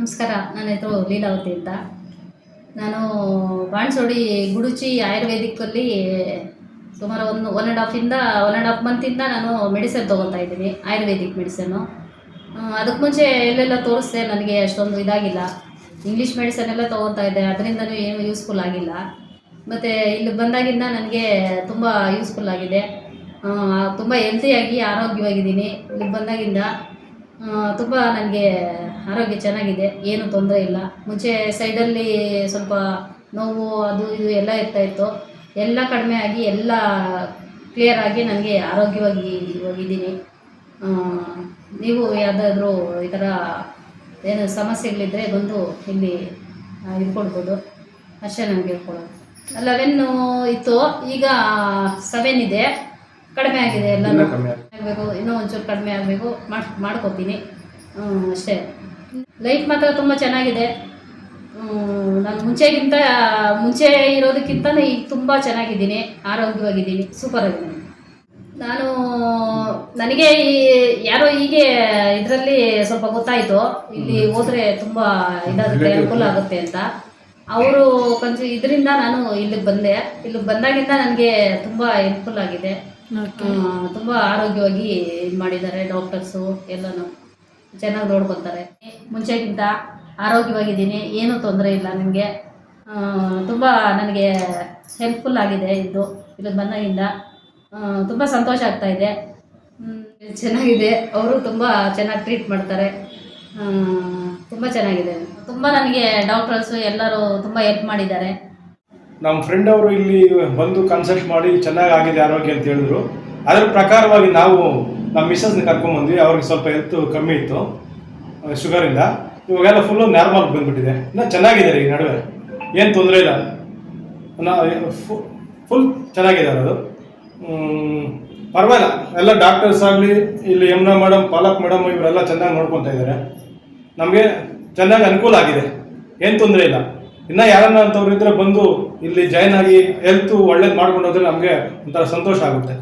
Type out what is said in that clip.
ನಮಸ್ಕಾರ. ನನ್ನ ಹೆಸರು ಲೀಲಾವತಿ ಅಂತ. ನಾನು ಬಾಣಸೋಡಿ ಗುಡುಚಿ ಆಯುರ್ವೇದಿಕ್ಕಲ್ಲಿ ಸುಮಾರು 1.5 ಮಂತಿಂದ ನಾನು ಮೆಡಿಸಿನ್ ತೊಗೊತಾ ಇದ್ದೀನಿ, ಆಯುರ್ವೇದಿಕ್ ಮೆಡಿಸನ್ನು. ಅದಕ್ಕೆ ಮುಂಚೆ ಎಲ್ಲೆಲ್ಲ ತೋರಿಸ್ದೆ, ನನಗೆ ಅಷ್ಟೊಂದು ಇದಾಗಿಲ್ಲ. ಇಂಗ್ಲೀಷ್ ಮೆಡಿಸನ್ ಎಲ್ಲ ತೊಗೊತಾ ಇದ್ದೆ, ಅದರಿಂದನೂ ಏನು ಯೂಸ್ಫುಲ್ ಆಗಿಲ್ಲ. ಮತ್ತು ಇಲ್ಲಿ ಬಂದಾಗಿಂದ ನನಗೆ ತುಂಬ ಯೂಸ್ಫುಲ್ ಆಗಿದೆ. ತುಂಬ ಹೆಲ್ತಿಯಾಗಿ ಆರೋಗ್ಯವಾಗಿದ್ದೀನಿ. ಇಲ್ಲಿಗೆ ಬಂದಾಗಿಂದ ತುಂಬ ನನಗೆ ಆರೋಗ್ಯ ಚೆನ್ನಾಗಿದೆ, ಏನೂ ತೊಂದರೆ ಇಲ್ಲ. ಮುಂಚೆ ಸೈಡಲ್ಲಿ ಸ್ವಲ್ಪ ನೋವು ಅದು ಇದು ಎಲ್ಲ ಇರ್ತಾಯಿತ್ತು, ಎಲ್ಲ ಕಡಿಮೆ ಆಗಿ ಎಲ್ಲ ಕ್ಲಿಯರಾಗಿ ನನಗೆ ಆರೋಗ್ಯವಾಗಿ ಹೋಗಿದ್ದೀನಿ. ನೀವು ಯಾವುದಾದ್ರೂ ಈ ಥರ ಏನು ಸಮಸ್ಯೆಗಳಿದ್ದರೆ ಬಂದು ಇಲ್ಲಿ ಇಟ್ಕೊಳ್ಬೋದು, ಅಷ್ಟೇ ನನಗೆ ಹೇಳ್ಕೊಳ್ಳೋದು. 11 ಇತ್ತು, ಈಗ 7 ಇದೆ. ಕಡಿಮೆ ಆಗಿದೆ, ಎಲ್ಲನೂ ಆಗಬೇಕು, ಇನ್ನೂ ಒಂಚೂರು ಕಡಿಮೆ ಆಗಬೇಕು, ಮಾಡ್ಕೋತೀನಿ ಅಷ್ಟೇ. ಲೈಫ್ ಮಾತ್ರ ತುಂಬ ಚೆನ್ನಾಗಿದೆ. ನಾನು ಮುಂಚೆ ಇರೋದಕ್ಕಿಂತ ಈಗ ತುಂಬ ಚೆನ್ನಾಗಿದ್ದೀನಿ, ಆರೋಗ್ಯವಾಗಿದ್ದೀನಿ, ಸೂಪರಾಗಿದ್ದೀನಿ. ನನಗೆ ಯಾರೋ ಹೀಗೆ ಇದರಲ್ಲಿ ಸ್ವಲ್ಪ ಗೊತ್ತಾಯಿತು, ಇಲ್ಲಿ ಹೋದರೆ ತುಂಬ ಇದಾಗುತ್ತೆ, ಅನುಕೂಲ ಆಗುತ್ತೆ ಅಂತ. ಅವರು ಇದರಿಂದ ನಾನು ಇಲ್ಲಿಗೆ ಬಂದೆ. ಇಲ್ಲಿಗೆ ಬಂದಾಗಿಂದ ನನಗೆ ತುಂಬ ಹೆಲ್ಪ್ಫುಲ್ ಆಗಿದೆ. ತುಂಬ ಆರೋಗ್ಯವಾಗಿ ಇದು ಮಾಡಿದ್ದಾರೆ ಡಾಕ್ಟರ್ಸು, ಎಲ್ಲನೂ ಚೆನ್ನಾಗಿ ನೋಡ್ಕೊತಾರೆ. ಮುಂಚೆಗಿಂತ ಆರೋಗ್ಯವಾಗಿದ್ದೀನಿ, ಏನೂ ತೊಂದರೆ ಇಲ್ಲ ನನಗೆ. ತುಂಬ ನನಗೆ ಹೆಲ್ಪ್ಫುಲ್ ಆಗಿದೆ ಇದ್ದು. ಇಲ್ಲಿಗೆ ಬಂದಾಗಿಂದ ತುಂಬ ಸಂತೋಷ ಆಗ್ತಾಯಿದೆ, ಚೆನ್ನಾಗಿದೆ. ಅವರು ತುಂಬ ಚೆನ್ನಾಗಿ ಟ್ರೀಟ್ ಮಾಡ್ತಾರೆ, ತುಂಬ ಚೆನ್ನಾಗಿದೆ. ತುಂಬ ನನಗೆ ಡಾಕ್ಟರ್ಸು ಎಲ್ಲರೂ ತುಂಬ ಹೆಲ್ಪ್ ಮಾಡಿದ್ದಾರೆ. ನಮ್ಮ ಫ್ರೆಂಡ್ ಅವರು ಇಲ್ಲಿ ಬಂದು ಕನ್ಸಲ್ಟ್ ಮಾಡಿ ಚೆನ್ನಾಗಿ ಆಗಿದೆ ಆರೋಗ್ಯ ಅಂತ ಹೇಳಿದ್ರು. ಅದರ ಪ್ರಕಾರವಾಗಿ ನಾವು ನಮ್ಮ ಮಿಸ್ಸಸ್ನ ಕರ್ಕೊಂಡ್ಬಂದ್ವಿ. ಅವ್ರಿಗೆ ಸ್ವಲ್ಪ ಹೆಲ್ತ್ ಕಮ್ಮಿ ಇತ್ತು ಶುಗರಿಂದ, ಇವಾಗೆಲ್ಲ ಫುಲ್ಲು ನಾರ್ಮಲ್ ಬಂದ್ಬಿಟ್ಟಿದೆ. ಇನ್ನೂ ಚೆನ್ನಾಗಿದೆ ಈ ನಡುವೆ, ಏನು ತೊಂದರೆ ಇಲ್ಲ, ಫುಲ್ ಚೆನ್ನಾಗಿದ್ದಾರೆ. ಅದು ಪರವಾಗಿಲ್ಲ. ಎಲ್ಲ ಡಾಕ್ಟರ್ಸ್ ಆಗಲಿ, ಇಲ್ಲಿ ಯಮುನಾ ಮೇಡಮ್, ಪಾಲಕ್ ಮೇಡಮ್ ಇವರೆಲ್ಲ ಚೆನ್ನಾಗಿ ನೋಡ್ಕೊತಾ ಇದ್ದಾರೆ. ನಮಗೆ ಚೆನ್ನಾಗಿ ಅನುಕೂಲ ಆಗಿದೆ, ಏನು ತೊಂದರೆ ಇಲ್ಲ. ಇನ್ನು ಯಾರನ್ನ ಅಂತವ್ರು ಇದ್ರೆ ಬಂದು ಇಲ್ಲಿ ಜಾಯ್ನ್ ಆಗಿ ಹೆಲ್ತ್ ಒಳ್ಳೇದು ಮಾಡ್ಕೊಂಡು ಹೋದ್ರೆ ನಮಗೆ ಒಂಥರ ಸಂತೋಷ ಆಗುತ್ತೆ.